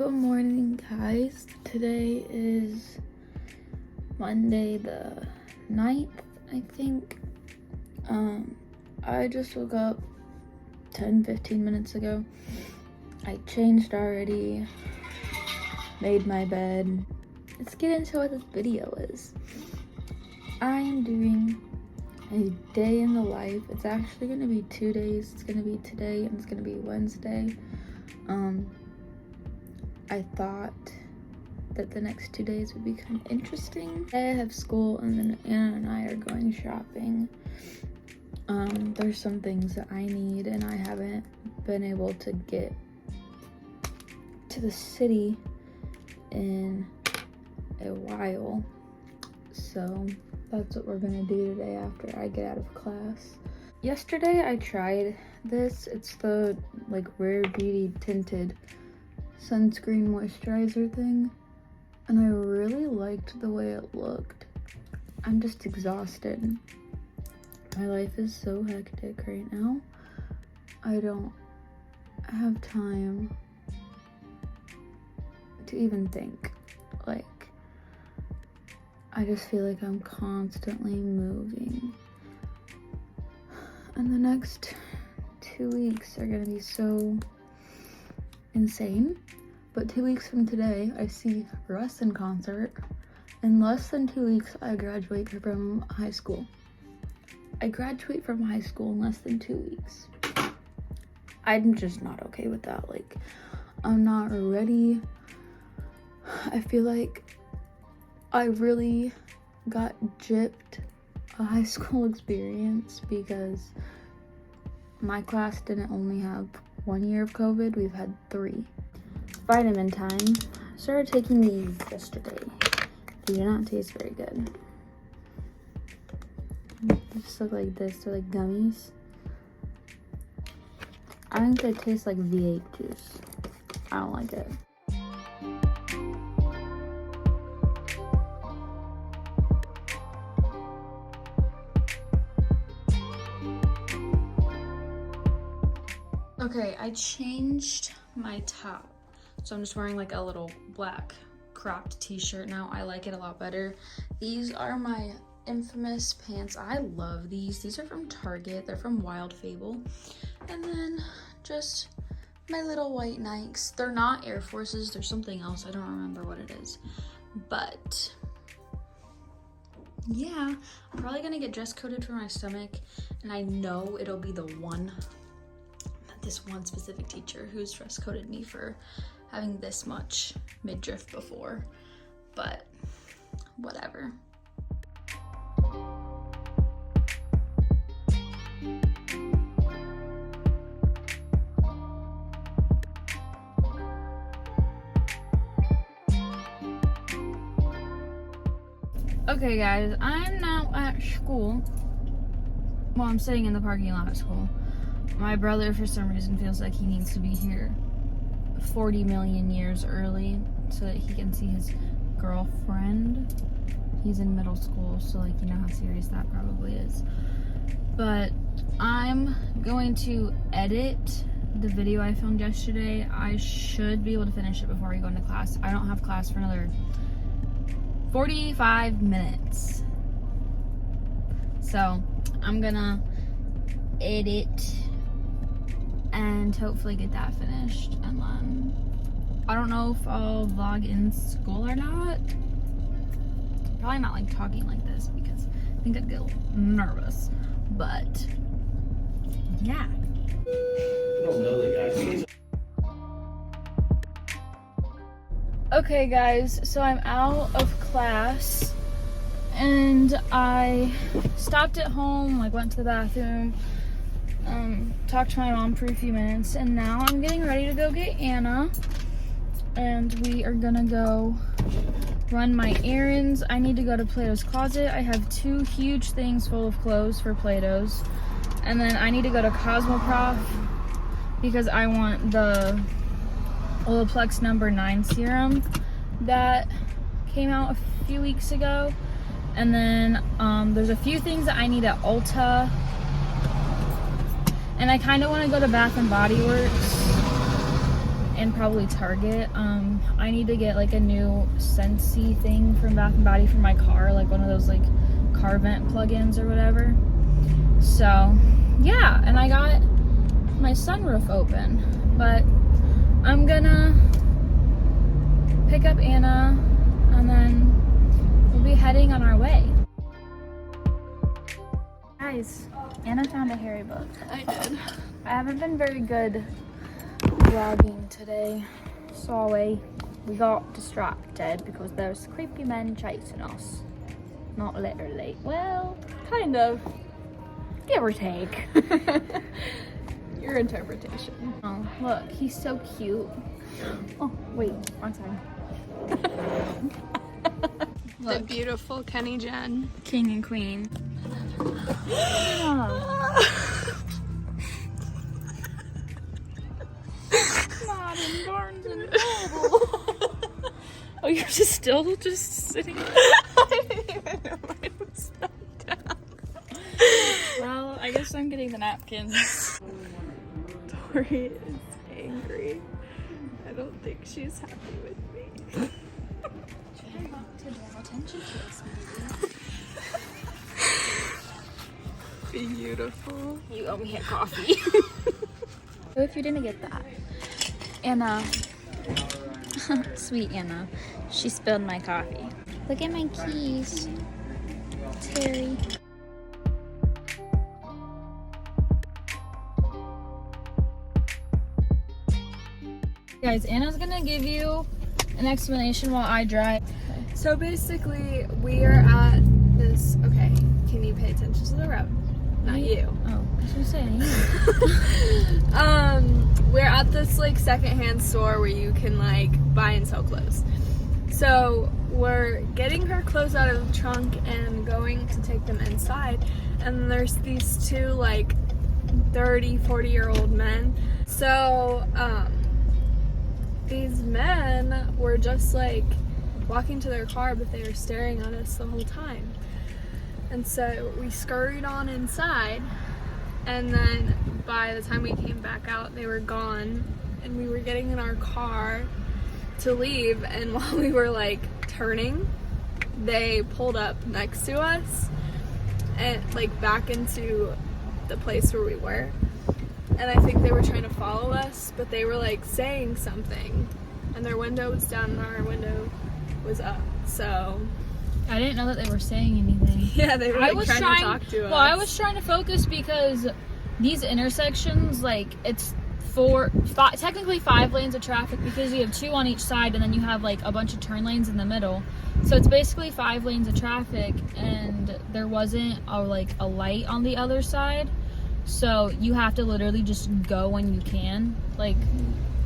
Good morning, guys. Today is Monday the 9th, I think. I just woke up 10-15 minutes ago. I changed already, made my bed. Let's get into what this video is. I'm doing a day in the life. It's actually gonna be 2 days. It's gonna be today and it's gonna be Wednesday. I thought that the next 2 days would be kind of interesting. Today I have school and then Anna and I are going shopping. There's some things that I need and I haven't been able to get to the city in a while. So that's what we're gonna do today after I get out of class. Yesterday I tried this. It's the like Rare Beauty tinted sunscreen moisturizer thing, and I really liked the way it looked. I'm just exhausted. My life is so hectic right now. I don't have time to even think. Like, I just feel like I'm constantly moving. And the next 2 weeks are gonna be so insane. But 2 weeks from today, I see Russ in concert. In less than 2 weeks, I graduate from high school. I graduate from high school in less than 2 weeks. I'm just not okay with that. Like, I'm not ready. I feel like I really got gypped a high school experience because my class didn't only have 1 year of COVID, we've had 3. Vitamin time. Started taking these yesterday. They do not taste very good. They just look like this. They're like gummies. I think they taste like V8 juice. I don't like it. Okay, I changed my top. So I'm just wearing like a little black cropped t-shirt now. I like it a lot better. These are my infamous pants. I love these. These are from Target. They're from Wild Fable. And then just my little white Nikes. They're not Air Forces. They're something else. I don't remember what it is. But yeah, I'm probably gonna get dress coded for my stomach. And I know it'll be this one specific teacher who's dress coded me for having this much midriff before, but whatever. Okay guys, I'm now at school. Well, I'm sitting in the parking lot at school. My brother, for some reason, feels like he needs to be here 40 million years early so that he can see his girlfriend. He's in middle school, so like, you know how serious that probably is. But I'm going to edit the video I filmed yesterday. I should be able to finish it before we go into class. I don't have class for another 45 minutes. So I'm gonna edit and hopefully get that finished, and then I don't know if I'll vlog in school or not. Probably not like talking like this because I think I'd get a little nervous, but yeah. I don't know the guy. Okay guys, so I'm out of class and I stopped at home, like went to the bathroom, talked to my mom for a few minutes, and now I'm getting ready to go get Anna, and we are gonna go run my errands. I need to go to Plato's Closet. I have 2 huge things full of clothes for Plato's, and then I need to go to Cosmoprof because I want the Olaplex number 9 serum that came out a few weeks ago, and then there's a few things that I need at Ulta. And I kind of want to go to Bath and Body Works and probably Target. I need to get like a new Scentsy thing from Bath & Body for my car, like one of those like car vent plugins or whatever. So yeah, and I got my sunroof open, but I'm gonna pick up Anna and then we'll be heading on our way. Guys, Anna found a Harry book. I did. I haven't been very good vlogging today. Sorry. We got distracted because there's creepy men chasing us. Not literally. Well, Kind of. give or take. Your interpretation. Oh, look, he's so cute. Oh, wait, one second. The beautiful Kenny Jen. King and queen. Not in Barnes and Noble. Oh, you're just still just sitting. I didn't even know mine was not down. Well, I guess I'm getting the napkins. Tori is angry. I don't think she's happy with me. Try not to draw attention to us, maybe. Beautiful. You owe me a coffee. So if you didn't get that, Anna, sweet Anna, she spilled my coffee. Look at my keys, Terry. Guys, Anna's gonna give you an explanation while I drive. So basically, we are at this. Okay, can you pay attention to the road? Not you. Oh, I was gonna say. We're at this like secondhand store where you can like buy and sell clothes. So we're getting her clothes out of the trunk and going to take them inside. And there's these two like 30-40-year-old men. So these men were just like walking to their car, but they were staring at us the whole time. And so we scurried on inside, and then by the time we came back out, they were gone, and we were getting in our car to leave, and while we were like turning, they pulled up next to us and like back into the place where we were. And I think they were trying to follow us, but they were like saying something, and their window was down and our window was up. So I didn't know that they were saying anything. yeah, they were like, trying to talk to us. Well, I was trying to focus because these intersections, like, it's technically 5 lanes of traffic because you have 2 on each side and then you have like a bunch of turn lanes in the middle. So it's basically 5 lanes of traffic, and there wasn't a light on the other side. So you have to literally just go when you can. Like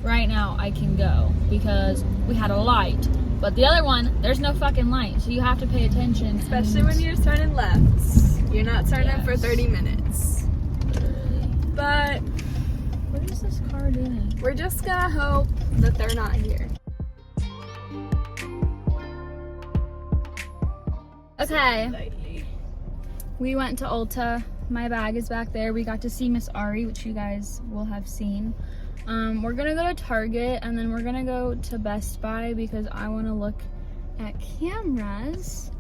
right now I can go because we had a light, but the other one, there's no fucking light. So you have to pay attention. Especially when you're turning left. You're not turning for 30 minutes. But what is this car doing? we're just gonna hope that they're not here. Okay. We went to Ulta. My bag is back there. We got to see Miss Ari, which you guys will have seen. We're gonna go to Target, and then we're gonna go to Best Buy because I want to look at cameras.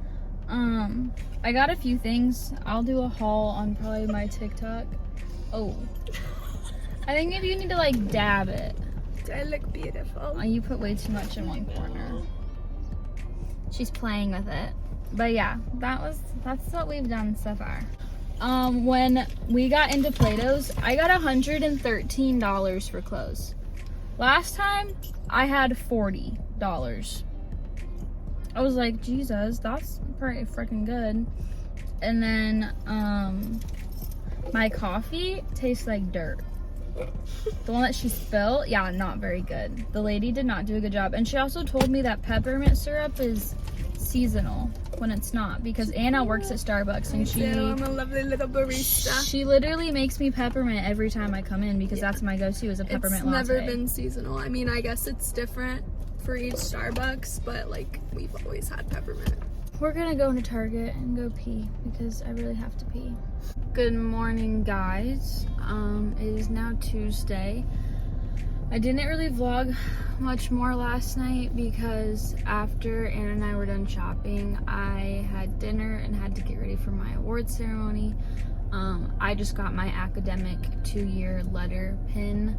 I got a few things. I'll do a haul on probably my TikTok. Oh, I think maybe you need to like dab it. Do I look beautiful? Oh, you put way too much in one corner. She's playing with it. But yeah, that's what we've done so far. When we got into Play-Dohs, I got $113 for clothes. Last time, I had $40. I was like, Jesus, that's pretty freaking good. And then, my coffee tastes like dirt. The one that she spilled, yeah, not very good. The lady did not do a good job. And she also told me that peppermint syrup is seasonal when it's not, because Anna works at Starbucks and I'm a lovely little barista. she literally makes me peppermint every time I come in because that's my go-to is a peppermint latte. It's never been seasonal. I mean, I guess it's different for each Starbucks, but like we've always had peppermint. We're gonna go into Target and go pee because I really have to pee. Good morning, guys. It is now Tuesday. I didn't really vlog much more last night because after Anna and I were done shopping, I had dinner and had to get ready for my award ceremony. I just got my academic 2-year letter pin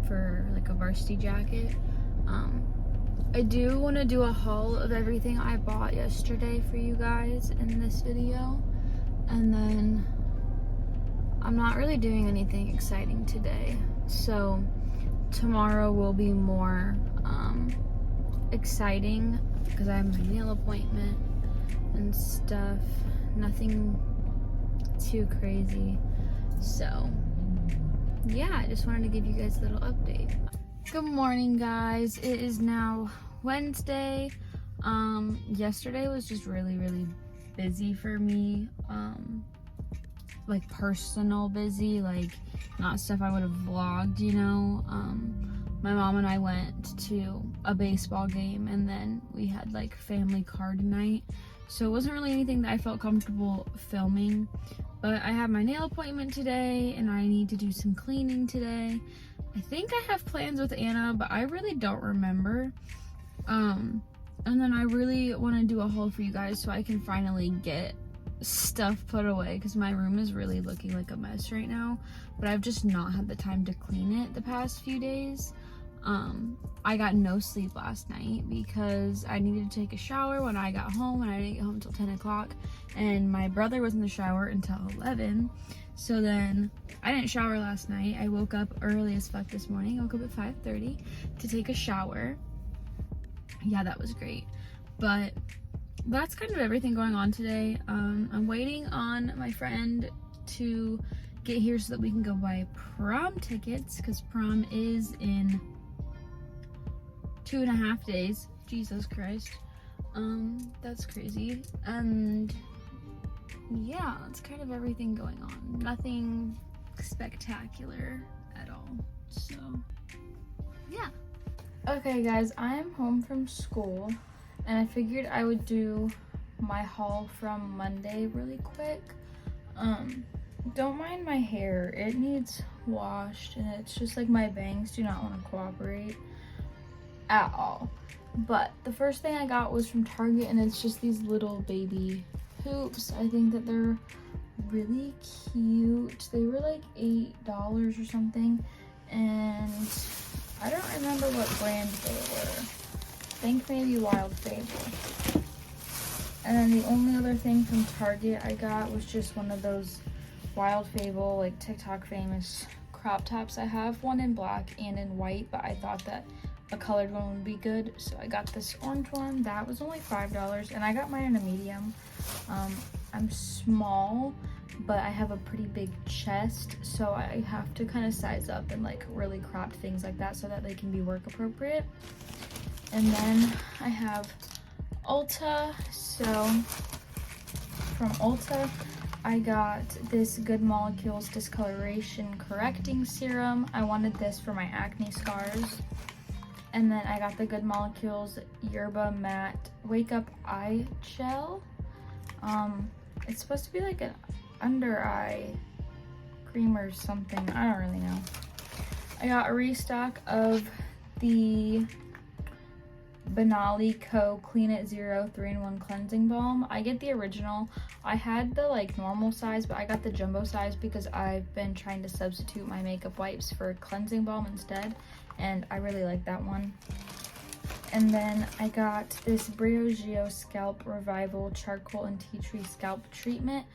for like a varsity jacket. I do want to do a haul of everything I bought yesterday for you guys in this video, and then I'm not really doing anything exciting today, so tomorrow will be more exciting because I have my nail appointment and stuff. Nothing too crazy. So yeah, I just wanted to give you guys a little update. Good morning, guys. It is now Wednesday. Yesterday was just really busy for me. Like personal busy, like not stuff I would have vlogged, you know. My mom and I went to a baseball game, and then we had like family card night, so it wasn't really anything that I felt comfortable filming. But I have my nail appointment today, and I need to do some cleaning today. I think I have plans with Anna, but I really don't remember. And then I really want to do a haul for you guys so I can finally get stuff put away, because my room is really looking like a mess right now, but I've just not had the time to clean it the past few days. I got no sleep last night because I needed to take a shower when I got home, and I didn't get home until 10 o'clock, and my brother was in the shower until 11. So then I didn't shower last night. I woke up early as fuck this morning. I woke up at 5:30 to take a shower. Yeah, that was great. But that's kind of everything going on today. I'm waiting on my friend to get here so that we can go buy prom tickets, because prom is in 2.5 days. Jesus Christ. That's crazy. And yeah, that's kind of everything going on. Nothing spectacular at all. So yeah. Okay guys, I am home from school, and I figured I would do my haul from Monday really quick. Don't mind my hair, it needs washed, and it's just like my bangs do not want to cooperate at all. But the first thing I got was from Target, and it's just these little baby hoops. I think that they're really cute. They were like $8 or something, and I don't remember what brand they were. I think maybe Wild Fable. And then the only other thing from Target I got was just one of those Wild Fable, like TikTok famous crop tops. I have one in black and in white, but I thought that a colored one would be good, so I got this orange one. That was only $5, and I got mine in a medium. I'm small, but I have a pretty big chest, so I have to kind of size up and like really crop things like that so that they can be work appropriate. And then I have Ulta. So from Ulta, I got this Good Molecules Discoloration Correcting Serum. I wanted this for my acne scars. And then I got the Good Molecules Yerba Matte Wake Up Eye Gel. It's supposed to be like an under eye cream or something. I don't really know. I got a restock of the Banali Co. Clean It Zero 3-in-1 Cleansing Balm. I get the original. I had the like normal size, but I got the jumbo size because I've been trying to substitute my makeup wipes for cleansing balm instead, and I really like that one. And then I got this Briogeo Scalp Revival Charcoal and Tea Tree Scalp Treatment.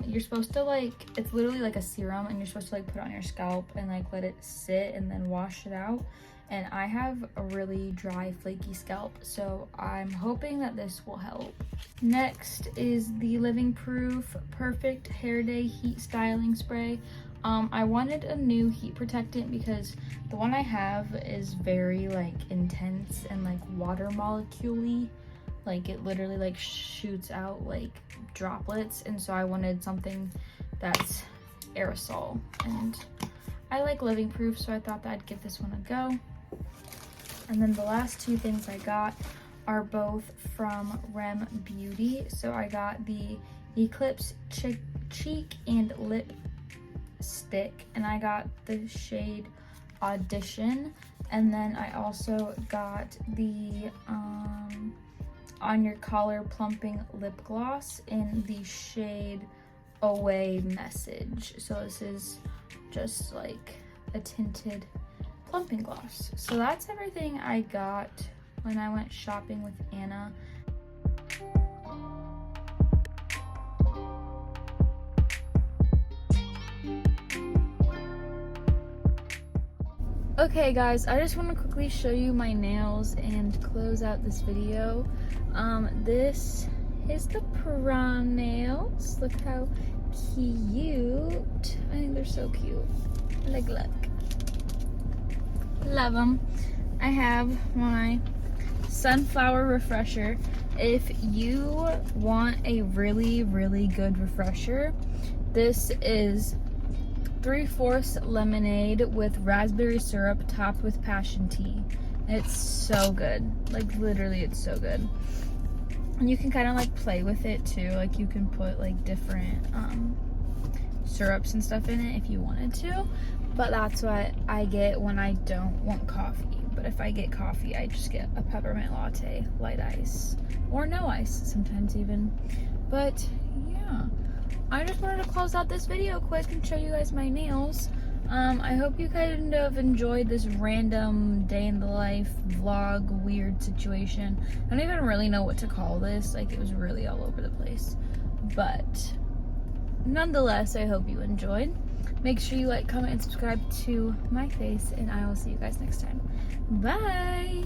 You're supposed to like, it's literally like a serum, and you're supposed to like put it on your scalp and like let it sit and then wash it out. And I have a really dry, flaky scalp, so I'm hoping that this will help. Next is the Living Proof Perfect Hair Day Heat Styling Spray. I wanted a new heat protectant because the one I have is very like intense and like water molecule-y. Like it literally like shoots out like droplets, and so I wanted something that's aerosol. And I like Living Proof, so I thought that I'd give this one a go. And then the last two things I got are both from Rem Beauty. So I got the Eclipse Cheek and Lip Stick, and I got the shade Audition. And then I also got the On Your Collar Plumping Lip Gloss in the shade Away Message. So this is just like a tinted plumping gloss. So that's everything I got when I went shopping with Anna. Okay guys, I just want to quickly show you my nails and close out this video. This is the prawn nails. Look how cute. I think they're so cute. Like, look. Love them. I have my sunflower refresher. If you want a really, really good refresher, this is 3/4 lemonade with raspberry syrup topped with passion tea. It's so good. Like, literally, it's so good. And you can kind of like play with it too. Like, you can put like different syrups and stuff in it if you wanted to. But that's what I get when I don't want coffee. But if I get coffee, I just get a peppermint latte, light ice, or no ice sometimes even. But yeah, I just wanted to close out this video quick and show you guys my nails. I hope you kind of enjoyed this random day in the life vlog weird situation. I don't even really know what to call this. Like, it was really all over the place. But nonetheless, I hope you enjoyed. Make sure you like, comment, and subscribe to my face, and I will see you guys next time. Bye!